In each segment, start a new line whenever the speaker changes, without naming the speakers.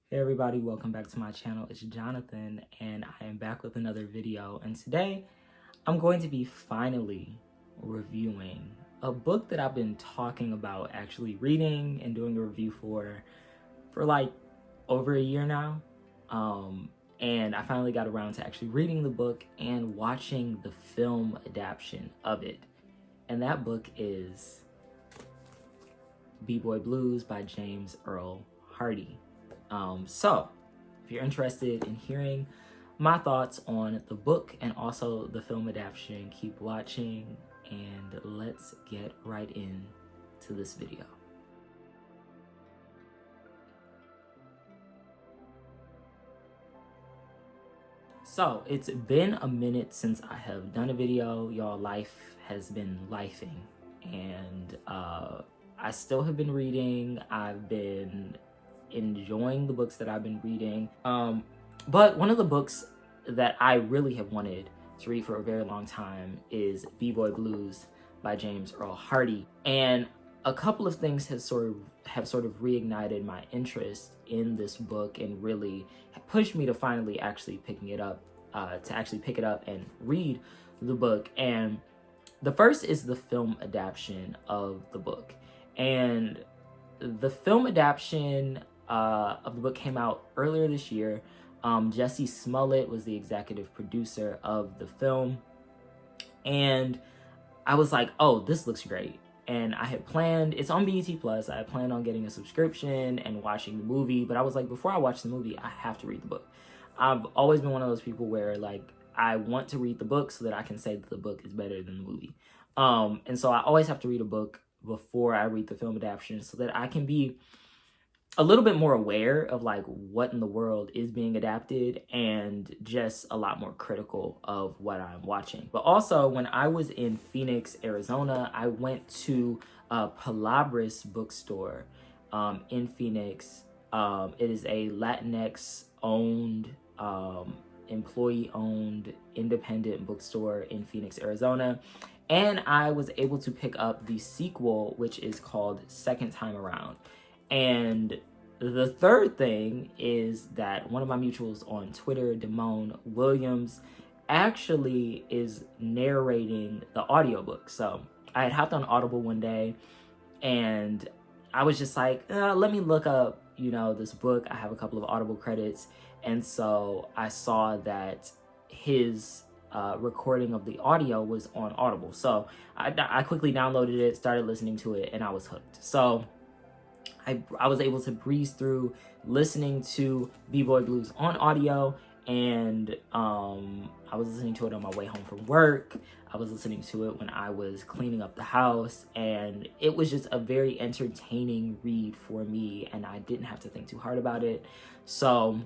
Hey everybody, welcome back to my channel. It's Jonathan and I am back with another video, and today I'm going to be finally reviewing a book that I've been talking about actually reading and doing a review for like over a year now. And I finally got around to actually reading the book and watching the film adaptation of it. And that book is B-Boy Blues by James Earl Hardy. So if you're interested in hearing my thoughts on the book and also the film adaptation, keep watching and let's get right into this video. So it's been a minute since I have done a video. Y'all, life has been lifing, and I still have been reading. I've been enjoying the books that I've been reading. But one of the books that I really have wanted to read for a very long time is B-Boy Blues by James Earl Hardy. And a couple of things have sort of reignited my interest in this book and really pushed me to finally actually pick it up and read the book. And the first is the film adaptation of the book. And the film adaptation of the book came out earlier this year. Jesse Smollett was the executive producer of the film. And I was like, oh, this looks great. And I had planned, it's on BET Plus, I had planned on getting a subscription and watching the movie. But I was like, before I watch the movie, I have to read the book. I've always been one of those people where like, I want to read the book so that I can say that the book is better than the movie. And so I always have to read a book before I read the film adaptation so that I can be a little bit more aware of like what in the world is being adapted and just a lot more critical of what I'm watching. But also when I was in Phoenix, Arizona, I went to a Palabras bookstore in Phoenix. It is a Latinx owned, employee owned independent bookstore in Phoenix, Arizona. And I was able to pick up the sequel, which is called Second Time Around. And the third thing is that one of my mutuals on Twitter, Damone Williams, actually is narrating the audiobook. So I had hopped on Audible one day and I was just like, let me look up, this book. I have a couple of Audible credits. And so I saw that his recording of the audio was on Audible. So I quickly downloaded it, started listening to it, and I was hooked. So I was able to breeze through listening to B-Boy Blues on audio, and I was listening to it on my way home from work. I was listening to it when I was cleaning up the house, and it was just a very entertaining read for me, and I didn't have to think too hard about it. So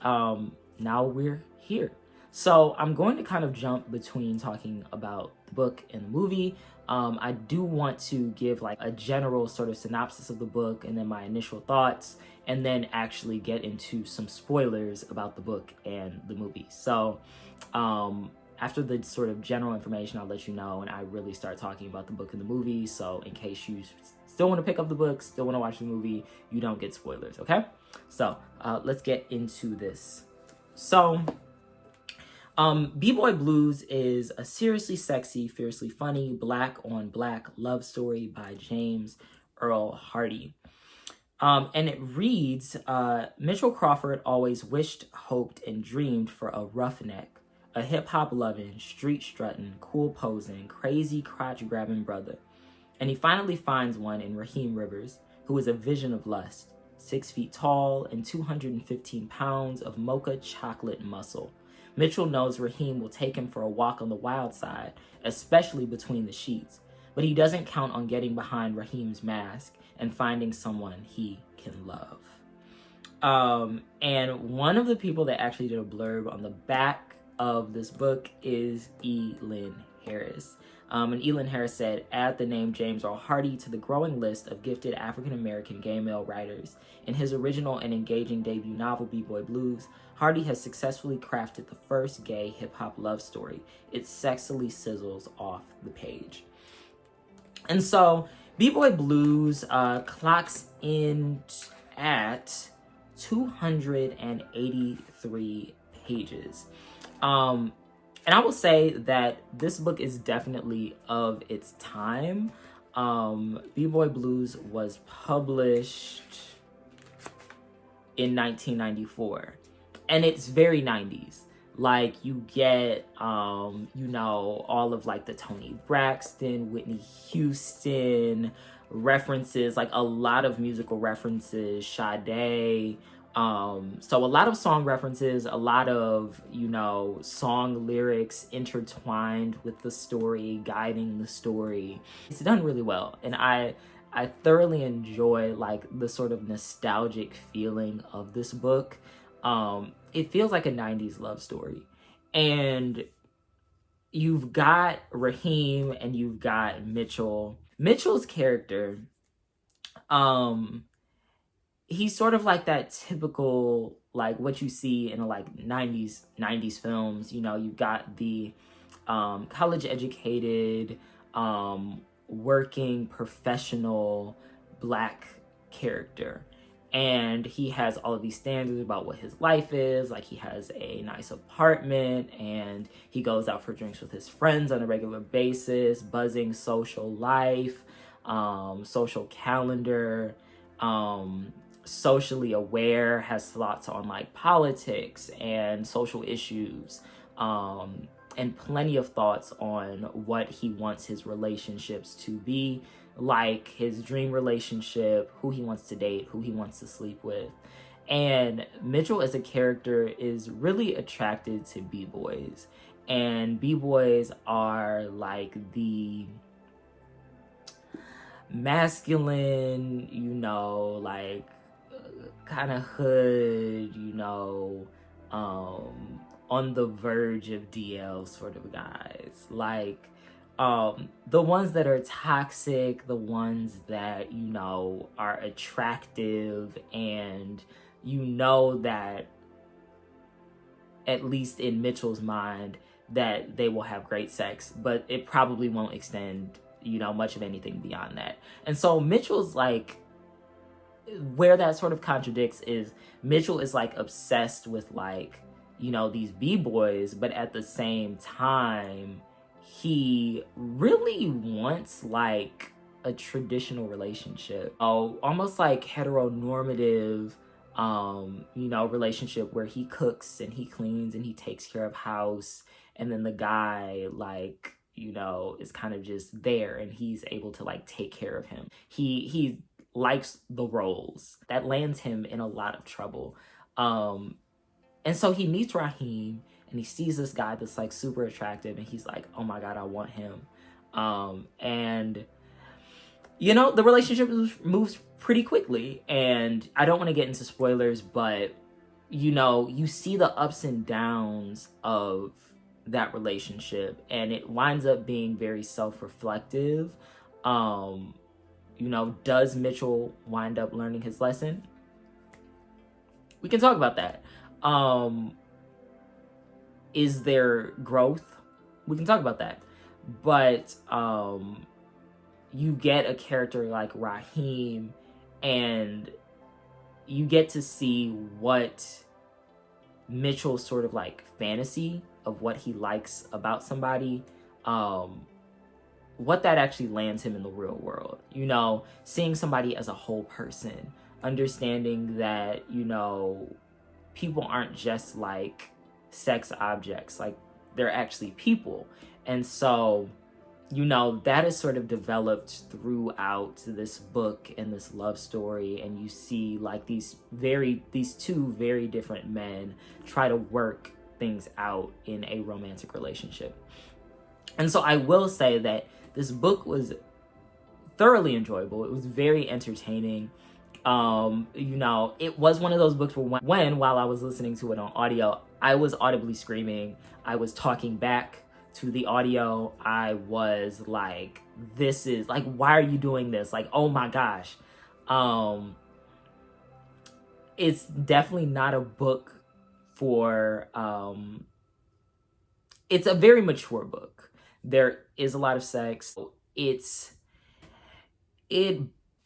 now we're here. So I'm going to kind of jump between talking about the book and the movie. I do want to give like a general sort of synopsis of the book and then my initial thoughts, and then actually get into some spoilers about the book and the movie. So after the sort of general information, I'll let you know, and I really start talking about the book and the movie. So in case you still want to pick up the book, still want to watch the movie, you don't get spoilers, okay? So let's get into this. So B-Boy Blues is a seriously sexy, fiercely funny, black on black love story by James Earl Hardy. And it reads, Mitchell Crawford always wished, hoped, and dreamed for a roughneck, a hip-hop loving, street-strutting, cool posing, crazy crotch-grabbing brother. And he finally finds one in Raheem Rivers, who is a vision of lust, 6 feet tall and 215 pounds of mocha chocolate muscle. Mitchell knows Raheem will take him for a walk on the wild side, especially between the sheets, but he doesn't count on getting behind Raheem's mask and finding someone he can love. And one of the people that actually did a blurb on the back of this book is E. Lynn Harris. And Elin Harris said, add the name James Earl Hardy to the growing list of gifted African-American gay male writers. In his original and engaging debut novel, B-Boy Blues, Hardy has successfully crafted the first gay hip-hop love story. It sexily sizzles off the page. And so, B-Boy Blues clocks in at 283 pages. And I will say that this book is definitely of its time. B-Boy Blues was published in 1994, and it's very 90s. Like, you get you know, all of like the Toni Braxton, Whitney Houston references, like a lot of musical references, Sade. So a lot of song references, a lot of, you know, song lyrics intertwined with the story, guiding the story. It's done really well, and I thoroughly enjoy like the sort of nostalgic feeling of this book. It feels like a 90s love story. And you've got Raheem and you've got Mitchell. Mitchell's character, he's sort of like that typical, like what you see in like 90s films. You know, you've got the college educated, working professional Black character, and he has all of these standards about what his life is. Like, he has a nice apartment and he goes out for drinks with his friends on a regular basis, buzzing social life, social calendar, socially aware, has thoughts on like politics and social issues, and plenty of thoughts on what he wants his relationships to be, like his dream relationship, who he wants to date, who he wants to sleep with. And Mitchell as a character is really attracted to B-boys. And B-boys are like the masculine, you know, like kind of hood, you know, on the verge of DL sort of guys. Like, the ones that are toxic, the ones that, you know, are attractive, and you know that, at least in Mitchell's mind, that they will have great sex, but it probably won't extend, you know, much of anything beyond that. And so Mitchell's like, where that sort of contradicts is Mitchell is like obsessed with like, you know, these B-boys, but at the same time, he really wants like a traditional relationship. Oh, almost like heteronormative, you know, relationship where he cooks and he cleans and he takes care of house, and then the guy, like, you know, is kind of just there and he's able to like take care of him. He likes the roles. That lands him in a lot of trouble. And so he meets Raheem and he sees this guy that's like super attractive, and he's like, oh my God, I want him. And you know, the relationship moves pretty quickly, and I don't want to get into spoilers, but you know, you see the ups and downs of that relationship, and it winds up being very self-reflective. You know, does Mitchell wind up learning his lesson? We can talk about that. Is there growth? We can talk about that. But you get a character like Raheem, and you get to see what Mitchell's sort of like fantasy of what he likes about somebody, what that actually lands him in the real world. You know, seeing somebody as a whole person, understanding that, you know, people aren't just like sex objects, like they're actually people. And so, you know, that is sort of developed throughout this book and this love story, and you see like these two very different men try to work things out in a romantic relationship. And so I will say that this book was thoroughly enjoyable. It was very entertaining. You know, it was one of those books where while I was listening to it on audio, I was audibly screaming. I was talking back to the audio. I was like, this is like, why are you doing this? Like, oh my gosh. It's definitely not a book for, it's a very mature book. There is a lot of sex. It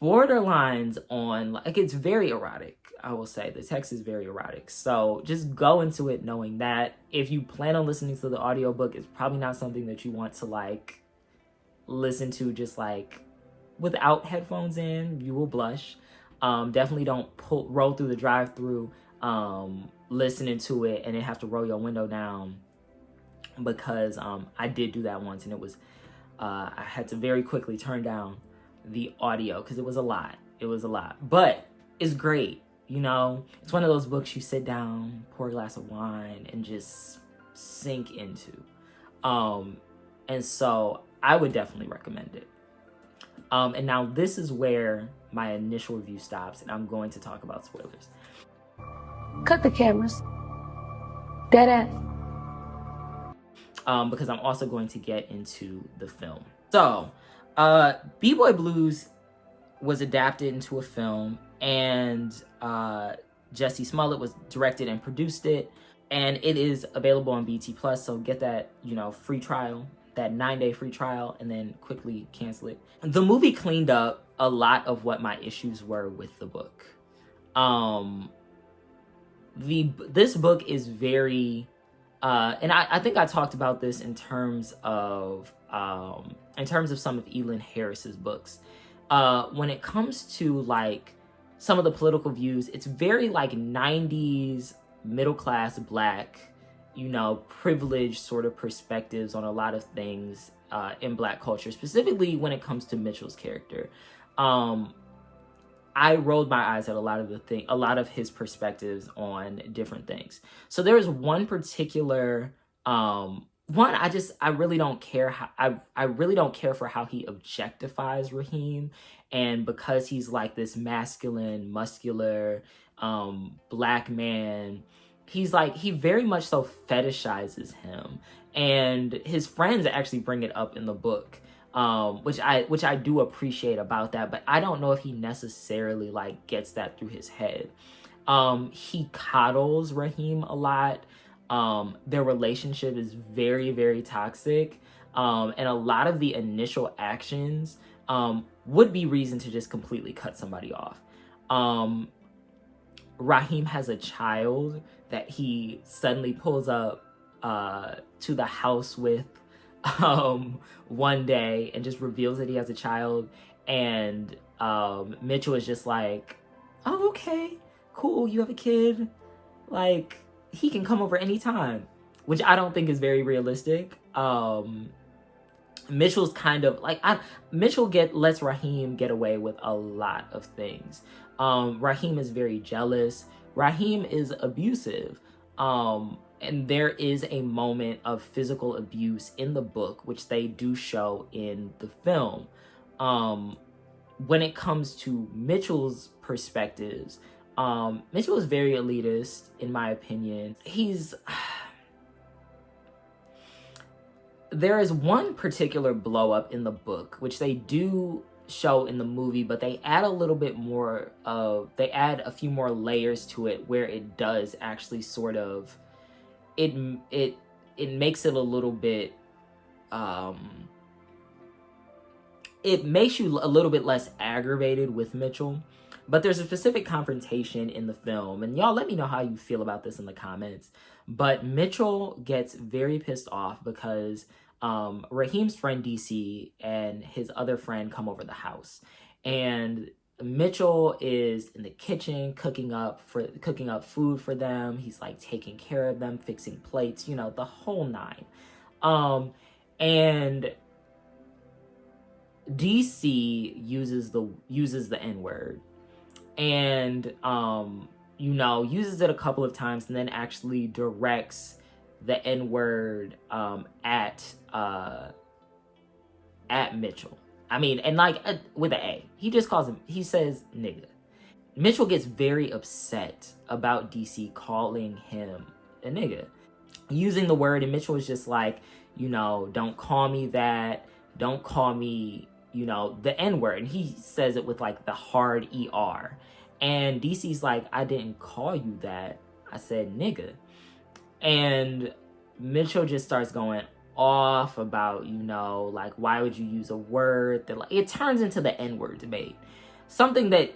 borderlines on, like, it's very erotic. I will say the text is very erotic. So just go into it knowing that. If you plan on listening to the audiobook, it's probably not something that you want to like listen to just like without headphones in. You will blush. Definitely don't roll through the drive-through listening to it and then have to roll your window down, because I did do that once, and it was I had to very quickly turn down the audio because it was a lot. It was a lot, but it's great. You know, it's one of those books you sit down, pour a glass of wine, and just sink into. And so I would definitely recommend it. And now this is where my initial review stops, and I'm going to talk about spoilers.
Cut the cameras. Deadass.
Because I'm also going to get into the film. So, B-Boy Blues was adapted into a film, and Jesse Smollett was directed and produced it, and it is available on BT Plus. So get that, you know, free trial, that 9-day free trial, and then quickly cancel it. The movie cleaned up a lot of what my issues were with the book. This book is very, and I think I talked about this in terms of some of Elin Harris's books. When it comes to like some of the political views, it's very like 90s middle class Black, you know, privileged sort of perspectives on a lot of things in Black culture, specifically when it comes to Mitchell's character. I rolled my eyes at a lot of his perspectives on different things. So there is one particular I really don't care I really don't care for how he objectifies Raheem, and because he's like this masculine, muscular Black man, he's like, he very much so fetishizes him, and his friends actually bring it up in the book. Which I do appreciate about that, but I don't know if he necessarily like gets that through his head. He coddles Raheem a lot. Their relationship is very, very toxic. And a lot of the initial actions would be reason to just completely cut somebody off. Raheem has a child that he suddenly pulls up to the house with one day and just reveals that he has a child, and Mitchell is just like, oh, okay, cool, you have a kid, like he can come over anytime, which I don't think is very realistic. Mitchell's kind of like, Mitchell lets Raheem get away with a lot of things. Raheem is very jealous. Raheem is abusive. And there is a moment of physical abuse in the book, which they do show in the film. When it comes to Mitchell's perspectives, Mitchell is very elitist, in my opinion. There is one particular blow up in the book, which they do show in the movie, but they add a little bit more they add a few more layers to it, where it does actually sort of, it makes it a little bit, it makes you a little bit less aggravated with Mitchell. But there's a specific confrontation in the film, and y'all let me know how you feel about this in the comments. But Mitchell gets very pissed off because Raheem's friend DC and his other friend come over the house, and Mitchell is in the kitchen cooking up food for them. He's like taking care of them, fixing plates, you know, the whole nine. And DC uses the N-word, and you know, uses it a couple of times, and then actually directs the N-word at Mitchell. I mean, and like with an A, he just calls him, he says nigga. Mitchell gets very upset about DC calling him a nigga, using the word, and Mitchell is just like, you know, don't call me that, don't call me, you know, the N-word. And he says it with like the hard ER. And DC's like, I didn't call you that, I said nigga. And Mitchell just starts going off about, you know, like, why would you use a word that, like, it turns into the N-word debate. something that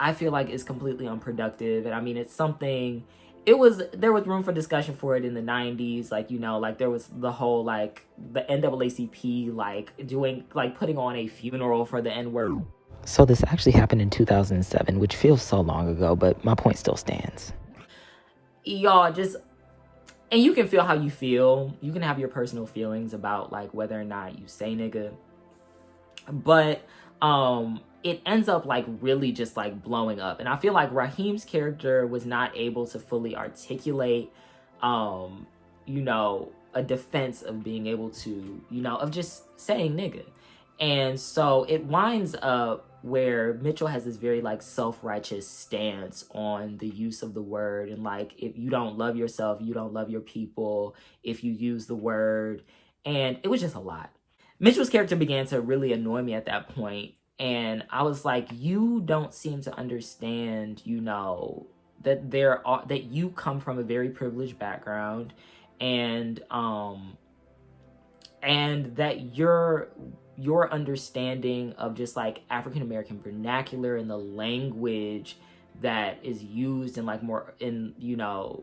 I feel like is completely unproductive. And I mean, it's something, it was, there was room for discussion for it in the 90s. Like, you know, like there was the whole, like the NAACP, like doing, like putting on a funeral for the N-word.
So this actually happened in 2007, which feels so long ago, but my point still stands.
Y'all just, and you can feel how you feel. You can have your personal feelings about like whether or not you say nigga. But it ends up like really just like blowing up. And I feel like Raheem's character was not able to fully articulate you know, a defense of being able to, you know, of just saying nigga. And so it winds up where Mitchell has this very like self-righteous stance on the use of the word, and like if you don't love yourself, you don't love your people if you use the word. And it was just a lot. Mitchell's character began to really annoy me at that point, and I was like, you don't seem to understand, you know, that there are, that you come from a very privileged background, and that your understanding of just like African American vernacular and the language that is used in like more in, you know,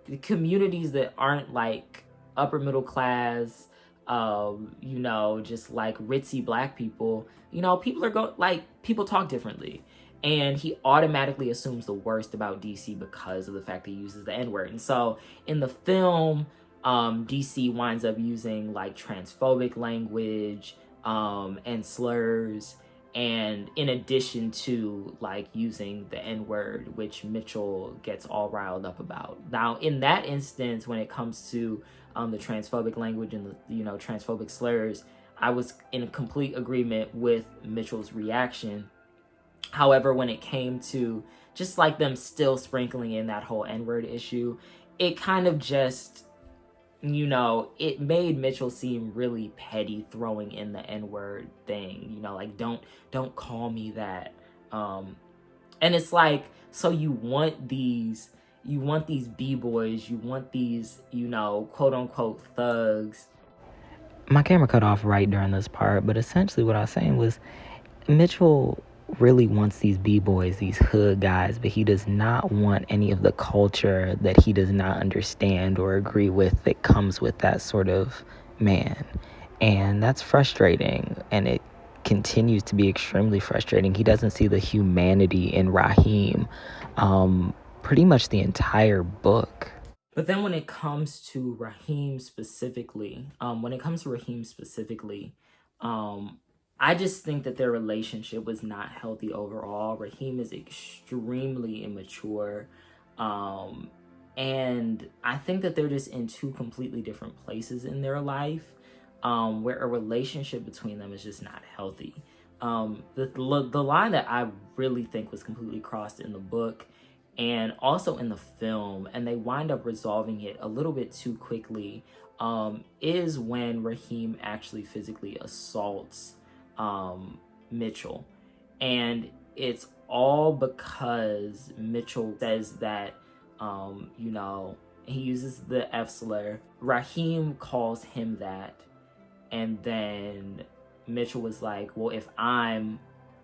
the communities that aren't like upper middle class, you know, just like ritzy black people, you know, people are going, like, people talk differently. And he automatically assumes the worst about DC because of the fact that he uses the N-word. And so in the film, DC winds up using like transphobic language and slurs, and in addition to like using the N-word, which Mitchell gets all riled up about. Now in that instance, when it comes to the transphobic language and the, you know, transphobic slurs, I was in complete agreement with Mitchell's reaction. However, when it came to just like them still sprinkling in that whole N-word issue, it kind of just, you know, it made Mitchell seem really petty throwing in the N-word thing, you know, like don't call me that. And it's like, so you want these b-boys, you want these, you know, quote unquote thugs.
My camera cut off right during this part, but essentially what I was saying was Mitchell really wants these b-boys, these hood guys, but he does not want any of the culture that he does not understand or agree with that comes with that sort of man. And that's frustrating, and it continues to be extremely frustrating. He doesn't see the humanity in Raheem pretty much the entire book.
But then when it comes to Raheem specifically, I just think that their relationship was not healthy overall. Raheem is extremely immature. And I think that they're just in two completely different places in their life, where a relationship between them is just not healthy. The line that I really think was completely crossed in the book and also in the film, and they wind up resolving it a little bit too quickly, is when Raheem actually physically assaults Mitchell. And it's all because Mitchell says that, you know, he uses the F slur. Raheem calls him that, and then Mitchell was like, well, if I'm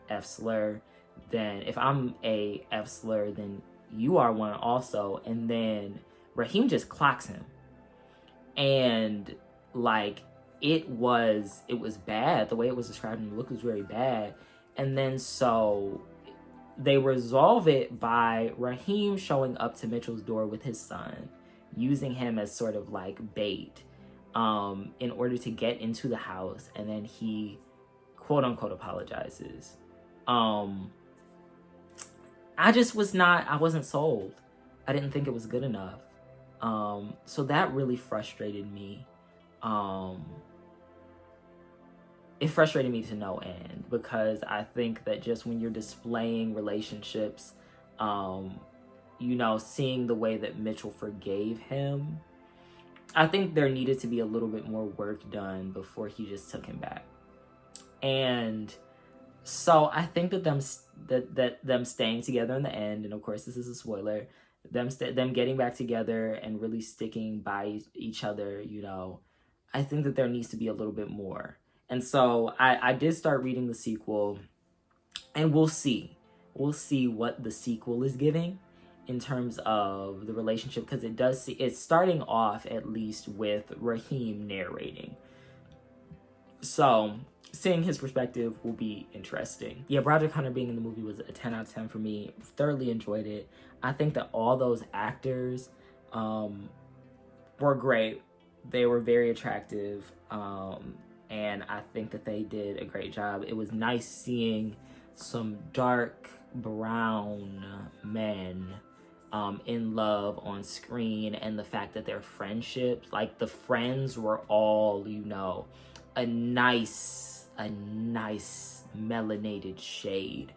F slur, then if I'm a F slur, then you are one also. And then Raheem just clocks him. And like, it was bad. The way it was described in the book was very bad. And then so they resolve it by Raheem showing up to Mitchell's door with his son, using him as sort of like bait, in order to get into the house. And then he quote unquote apologizes. I wasn't sold. I didn't think it was good enough. So that really frustrated me. It frustrated me to no end, because I think that just when you're displaying relationships, you know, seeing the way that Mitchell forgave him, I think there needed to be a little bit more work done before he just took him back. And so I think that them staying together in the end, and of course this is a spoiler, them getting back together and really sticking by each other, you know, I think that there needs to be a little bit more. And so I did start reading the sequel, And we'll see. We'll see what the sequel is giving in terms of the relationship, because it's starting off at least with Raheem narrating. So seeing his perspective will be interesting. Yeah, Broderick Hunter being in the movie was a 10 out of 10 for me. Thoroughly enjoyed it. I think that all those actors were great. They were very attractive. And I think that they did a great job. It was nice seeing some dark brown men in love on screen, and the fact that their friendships, like the friends were all, you know, a nice melanated shade,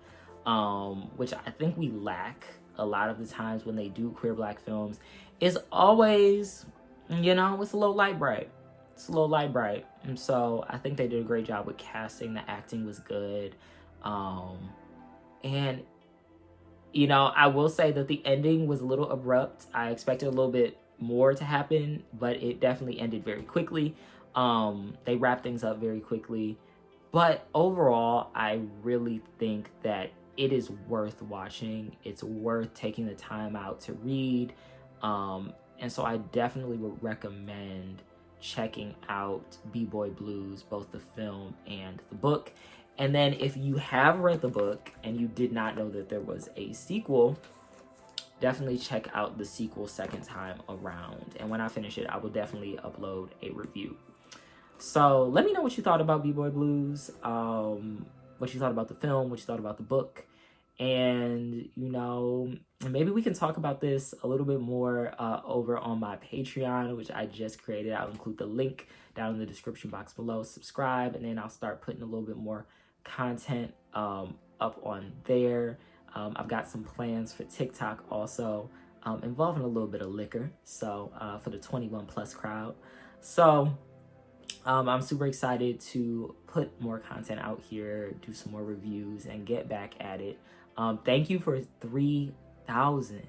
which I think we lack a lot of the times when they do queer Black films. Is always, you know, it's a little light bright. It's a little light bright. And so I think they did a great job with casting. The acting was good. And, you know, I will say that the ending was a little abrupt. I expected a little bit more to happen, but it definitely ended very quickly. They wrapped things up very quickly. But overall, I really think that it is worth watching. It's worth taking the time out to read. And so I definitely would recommend checking out B-Boy Blues, both the film and the book. And then if you have read the book and you did not know that there was a sequel, definitely check out the sequel second time around. And when I finish it, I will definitely upload a review. So let me know what you thought about B-Boy Blues, what you thought about the film, what you thought about the book. And, you know, maybe we can talk about this a little bit more over on my Patreon, which I just created. I'll include the link down in the description box below. Subscribe, and then I'll start putting a little bit more content up on there. I've got some plans for TikTok also, involving a little bit of liquor, so for the 21 plus crowd. So I'm super excited to put more content out here, do some more reviews, and get back at it. Thank you for 3,000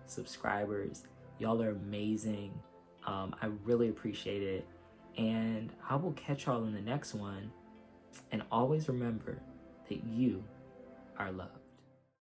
subscribers. Y'all are amazing. I really appreciate it. And I will catch y'all in the next one. And always remember that you are loved.